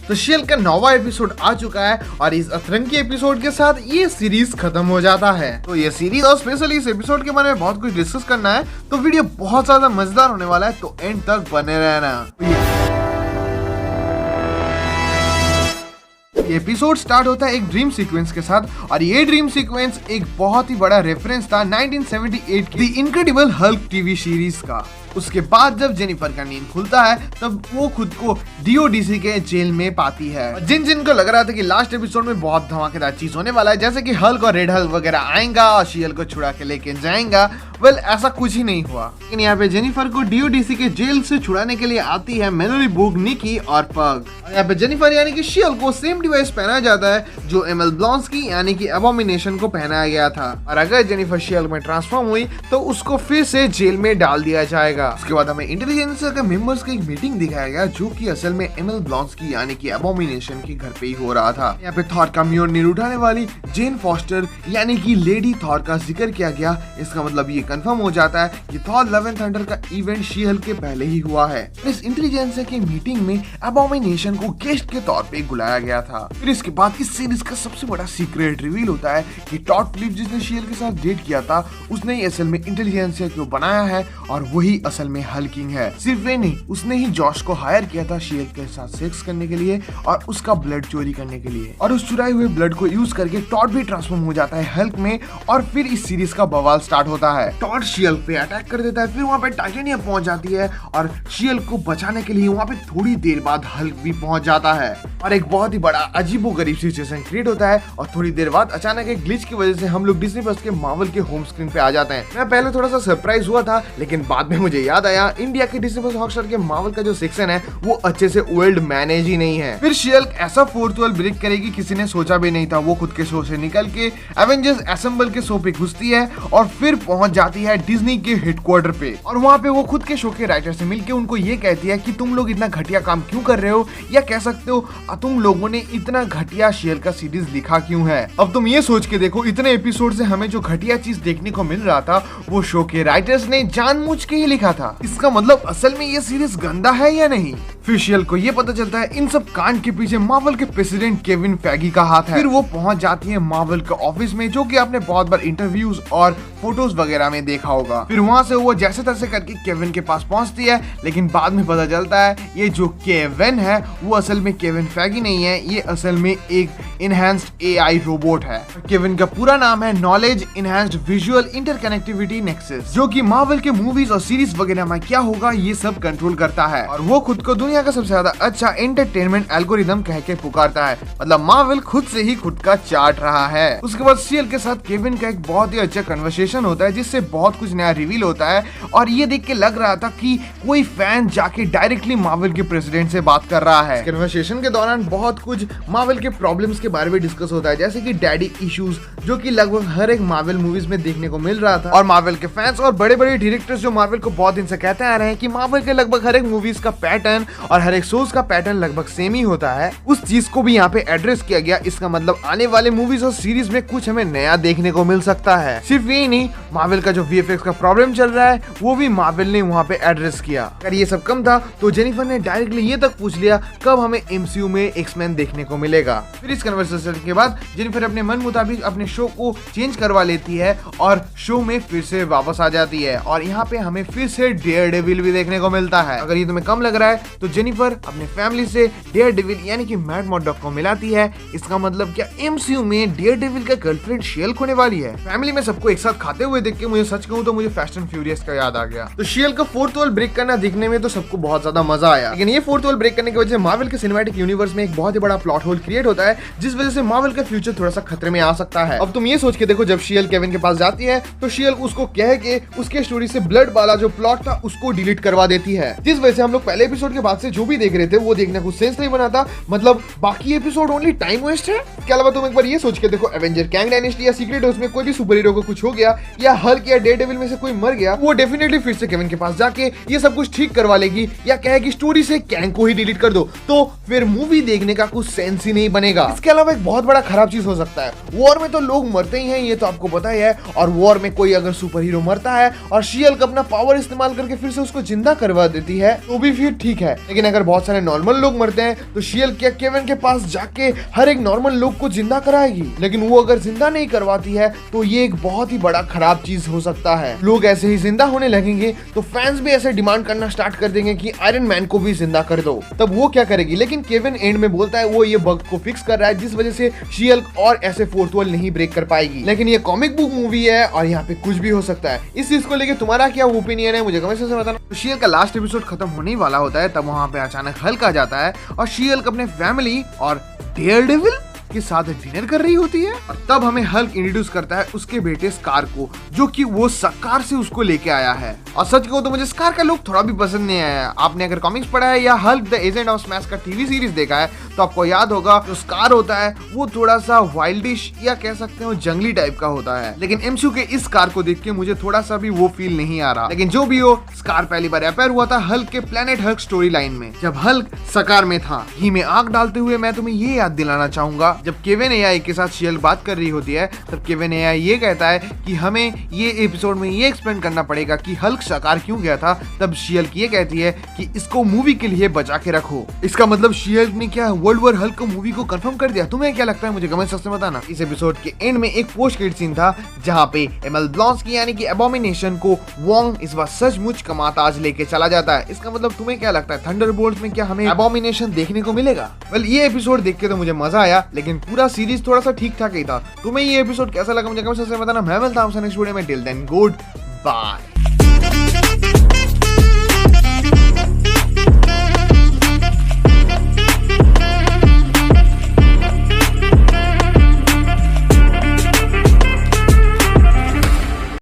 तो शील्ड का 9वां एपिसोड आ चुका है और इस अतरंगी एपिसोड के साथ ये सीरीज खत्म हो जाता है। तो ये सीरीज और स्पेशली इस एपिसोड के बारे में बहुत कुछ डिस्कस करना है, तो वीडियो बहुत ज्यादा मजेदार होने वाला है, तो एंड तक बने रहना। ये एपिसोड स्टार्ट होता है एक ड्रीम सीक्वेंस के साथ और ये ड्रीम सीक्वेंस एक बहुत ही बड़ा रेफरेंस था 1978 की the incredible Hulk TV series का। उसके बाद जब जेनिफर का नींद खुलता है तब वो खुद को डीओडीसी के जेल में पाती है। जिन जिन को लग रहा था कि लास्ट एपिसोड में बहुत धमाकेदार चीज होने वाला है, जैसे कि हल्क और रेड हल्क वगैरह आएगा और शील्ड को छुड़ा के लेके जाएगा, वेल ऐसा कुछ ही नहीं हुआ। लेकिन यहाँ पे जेनिफर को डीओडीसी के जेल से छुड़ाने के लिए आती है मेलोडी बुक, निकी और पग। यहाँ पे जेनिफर यानी कि शील्ड को सेम डिवाइस पहनाया जाता है जो एमएल ब्लॉन्स्की यानी कि अबोमिनेशन को पहनाया गया था, और अगर जेनिफर शील्ड में ट्रांसफॉर्म हुई तो उसको फिर से जेल में डाल दिया जाएगा। उसके बाद हमें इंटेलिजेंस के मेंबर्स की एक मीटिंग दिखाया गया जो कि असल में एमएल ब्लॉन्स्की यानी कि अबोमिनेशन के घर पे ही हो रहा था। यहाँ पे थॉर का म्योलनिर उठाने वाली जेन फॉस्टर यानी कि लेडी थॉर का जिक्र किया गया। इसका मतलब ये कंफर्म हो जाता है कि थॉर लव एंड थंडर का इवेंट शी-हल्क के पहले ही हुआ है। इस इंटेलिजेंस की मीटिंग में अबोमिनेशन को गेस्ट के तौर पे बुलाया गया था। फिर इसके बाद इस सीरीज का सबसे बड़ा सीक्रेट रिवील होता है कि टॉड फिलिप्स जिसने शी-हल्क के साथ डेट किया था उसने ही असल में इंटेलिजेंस को बनाया है और वही असल में हल्किंग है। सिर्फ वे नहीं, उसने ही जॉश को हायर किया था शी-हल्क के साथ सेक्स करने के लिए और उसका ब्लड चोरी करने के लिए, और उस चुराए हुए ब्लड को यूज करके टॉड भी ट्रांसफॉर्म हो जाता है हल्क में। और फिर इस सीरीज का बवाल स्टार्ट होता है। टॉड शी-हल्क पे अटैक कर देता है, फिर वहाँ पे टाइटेनियम पहुंच जाती है और शी-हल्क को बचाने के लिए वहाँ पे थोड़ी देर बाद हल्क भी पहुंच जाता है और एक बहुत ही बड़ा अजीबोगरीब सिचुएशन क्रिएट होता है। और थोड़ी देर बाद अचानक एक ग्लिच की वजह से हम लोग डिज्नी प्लस के मार्वल के होम स्क्रीन पे आ जाते हैं। मैं पहले थोड़ा सा सरप्राइज हुआ था, लेकिन बाद में मुझे याद आया इंडिया के डिज्नी प्लस हॉटस्टार के मार्वल का जो सेक्शन है वो अच्छे से वेल्ड मैनेज ही नहीं है। फिर शी-हल्क ऐसा फोर्थ वॉल ब्रेक करेगी किसी ने सोचा भी नहीं था। वो खुद के शो से निकल के एवेंजर्स असेंबल के शो पे घुसती है और फिर पहुंच जाती है डिज्नी के हेडक्वार्टर पे, और वहाँ पे वो खुद के शो के राइटर से मिलके उनको ये कहती है कि तुम लोग इतना घटिया काम क्यों कर रहे हो, या कह सकते हो तुम लोगों ने इतना घटिया शी-हल्क का सीरीज लिखा क्यों है। अब तुम ये सोच के देखो, इतने एपिसोड से हमें जो घटिया चीज देखने को मिल रहा था वो शो के राइटर्स ने जानबूझ के ही लिखा था। इसका मतलब असल में ये सीरीज गंदा है या नहीं। फिर शी-हल्क को ये पता चलता है इन सब कांड के पीछे मार्वल के प्रेसिडेंट केविन फैगी का हाथ है। फिर वो पहुंच जाती है मार्वल के ऑफिस में, जो कि आपने बहुत बार इंटरव्यूज और फोटोज वगैरह में देखा होगा। फिर वहां से वो जैसे तैसे करके केविन के पास पहुंचती है, लेकिन बाद में पता चलता है ये जो केविन है वो असल में केविन फैगी नहीं है, ये असल में एक इनहैंस्ड एआई रोबोट है। केविन का पूरा नाम है knowledge enhanced visual interconnectivity nexus, जो कि मार्वल के मूवीज और सीरीज वगैरह में क्या होगा ये सब कंट्रोल करता है, और वो खुद को दुनिया का सबसे ज्यादा अच्छा एंटरटेनमेंट एल्गोरिदम कह के पुकारता है। मतलब मार्वल खुद से ही खुद का चाट रहा है। उसके बाद शी-हल्क के साथ केविन का एक बहुत ही अच्छा कन्वर्सेशन होता है जिससे बहुत कुछ नया रिवील होता है, और ये देख के लग रहा था कि कोई फैन जाके डायरेक्टली मार्वल के प्रेसिडेंट से बात कर रहा है। कन्वर्सेशन के दौरान बहुत कुछ मार्वल के प्रॉब्लम्स के बारे में डिस्कस होता है, जैसे कि डैडी इश्यूज, जो कि लगभग हर एक मार्वल मूवीज में देखने को मिल रहा था। और मार्वल के फैंस और बड़े बड़े डायरेक्टर्स जो मार्वल को बहुत दिन से कहते आ रहे हैं कि मार्वल के लगभग हर एक मूवीज का पैटर्न और हर एक शोज का पैटर्न लगभग सेम ही होता है, उस चीज को भी यहाँ पे एड्रेस किया गया। इसका मतलब आने वाले मूवीज और सीरीज में कुछ हमें नया देखने को मिल सकता है। सिर्फ ये नहीं, मार्वल का जो वीएफएक्स का प्रॉब्लम चल रहा है वो भी मार्वल ने वहाँ पे एड्रेस किया। अगर ये सब कम था तो जेनिफर ने डायरेक्टली ये तक पूछ लिया कब हमें एमसीयू में एक्स-मैन देखने को मिलेगा। फिर इस कन्वर्सेशन के बाद जेनिफर अपने मन मुताबिक अपने शो को चेंज करवा लेती है और शो में फिर से वापस आ जाती है, और यहाँ पे हमें फिर से डेयरडेविल भी देखने को मिलता है। अगर ये तुम्हें कम लग रहा है तो जेनिफर अपने फैमिली से डेयरडेविल यानी कि मैट मर्डॉक को मिलाती है। इसका मतलब क्या एमसीयू में डेयरडेविल का गर्लफ्रेंड शी-हल्क होने वाली है। फैमिली में सबको एक साथ खाते हुए देख के मुझे सच कहूं तो मुझे फास्ट एंड फ्यूरियस का याद आ गया। तो शी-हल्क का फोर्थ वॉल ब्रेक करना देखने में तो सबको बहुत ज्यादा मजा आया, लेकिन ये फोर्थ वॉल ब्रेक करने की वजह से मार्वल के सिनेमैटिक यूनिवर्स में एक बहुत ही बड़ा प्लॉट होल क्रिएट होता है, जिस वजह से मार्वल का फ्यूचर थोड़ा सा खतरे में आ सकता है। अब तुम ये सोच के देखो, जब शी-हल्क केविन के पास जाती है तो शी-हल्क उसको कह के उसके स्टोरी से ब्लड वाला जो प्लॉट था उसको डिलीट करवा देती है, जिस वजह से हम लोग पहले एपिसोड के बाद से जो भी देख रहे थे वो देखने को सेंस नहीं बनाता। मतलब बाकी एपिसोड ओनली टाइम वेस्ट है। इसके अलावा तुम एक बार ये सोच के देखो, एवेंजर कैंग डायनेस्टी या सीक्रेट वॉर्स में कोई भी सुपर हीरो को कुछ हो गया या हल्क या डेयरडेविल में से कोई मर गया, वो डेफिनेटली फिर से केविन के पास जाके ये सब कुछ ठीक करवा लेगी या कहेगी स्टोरी से कैंग को ही डिलीट कर दो, तो फिर मूवी देखने का कुछ सेंस ही नहीं बनेगा। इसके अलावा एक बहुत बड़ा खराब चीज हो सकता है, वॉर में तो लोग मरते ही हैं, ये तो आपको पता ही है, और वॉर में कोई अगर सुपर हीरो मरता है और शी-हल्क अपना पावर इस्तेमाल करके फिर से उसको जिंदा करवा देती है तो भी फिर ठीक है। लेकिन अगर बहुत सारे नॉर्मल लोग मरते हैं तो शी-हल्क क्या केविन के पास जाके हर एक नॉर्मल लोग को जिंदा कराएगी? लेकिन वो अगर जिंदा नहीं करवाती है तो ये एक बहुत ही बड़ा खराब चीज हो सकता है। लोग ऐसे ही जिंदा होने लगेंगे तो फैंस भी ऐसे डिमांड करना स्टार्ट कर देंगे कि आयरन मैन को भी जिंदा कर दो। तब वो क्या करेगी? लेकिन केविन एंड में बोलता है वो ये बग को फिक्स कर रहा है जिस वजह से शी-हल्क और ऐसे फोर्थ वॉल नहीं ब्रेक कर पाएगी। लेकिन ये कॉमिक बुक मूवी है और यहाँ पे कुछ भी हो सकता है। इस चीज को लेके तुम्हारा क्या ओपिनियन है मुझे कमेंट सेक्शन में बताना। तो शी-हल्क का लास्ट एपिसोड खत्म होने वाला होता है, तब वहाँ पे अचानक हल्क आ जाता है और शी-हल्क अपने फैमिली और डेयरडेविल के साथ डिनर कर रही होती है। और तब हमें हल्क इंट्रोड्यूस करता है उसके बेटे स्कार को, जो कि वो सकार से उसको लेके आया है। और सच कहूं तो मुझे स्कार का लुक थोड़ा भी पसंद नहीं आया। आपने अगर कॉमिक्स पढ़ा है या Hulk the agent of smash का टीवी सीरीज देखा है तो आपको याद होगा जो स्कार होता है वो थोड़ा सा वाइल्डिश या कह सकते हो जंगली टाइप का होता है। लेकिन एमसीयू के इस स्कार को देख के मुझे थोड़ा सा भी वो फील नहीं आ रहा। लेकिन जो भी हो, स्कार पहली बार अपीयर हुआ था हल्क के प्लेनेट हल्क स्टोरी लाइन में, जब हल्क सकार में था। घी में आग डालते हुए मैं तुम्हें ये याद दिलाना चाहूंगा, जब केविन एआई के साथ शी-हल्क बात कर रही होती है तब केविन एआई ये कहता है कि हमें ये एपिसोड में ये एक्सप्लेन करना पड़ेगा कि हल्क सकार क्यों गया था। तब शी-हल्क ये कहती है कि इसको मूवी के लिए बचा के रखो। इसका मतलब शी-हल्क ने क्या वर्ल्ड वॉर हल्क को मूवी को कंफर्म कर दिया? तुम्हें क्या लगता है मुझे कमेंट सेक्शन में बताना। इस एपिसोड के एंड में एक पोस्ट क्रेडिट सीन था जहां पे एमल ब्लॉन्स्की यानी कि एबोमिनेशन को वोंग इस बार सचमुच कमाताज लेके चला जाता है। इसका मतलब तुम्हें क्या लगता है थंडरबोल्ट्स में क्या हमें एबोमिनेशन देखने को मिलेगा? वेल ये एपिसोड देख के तो मुझे मजा आया, लेकिन पूरा सीरीज थोड़ा सा ठीक ठाक ही था। तुम्हें ये एपिसोड कैसा लगा मुझे कमेंट सेक्शन में बताना। मैं मिलता हूं नेक्स्ट वीडियो में। Till then good bye.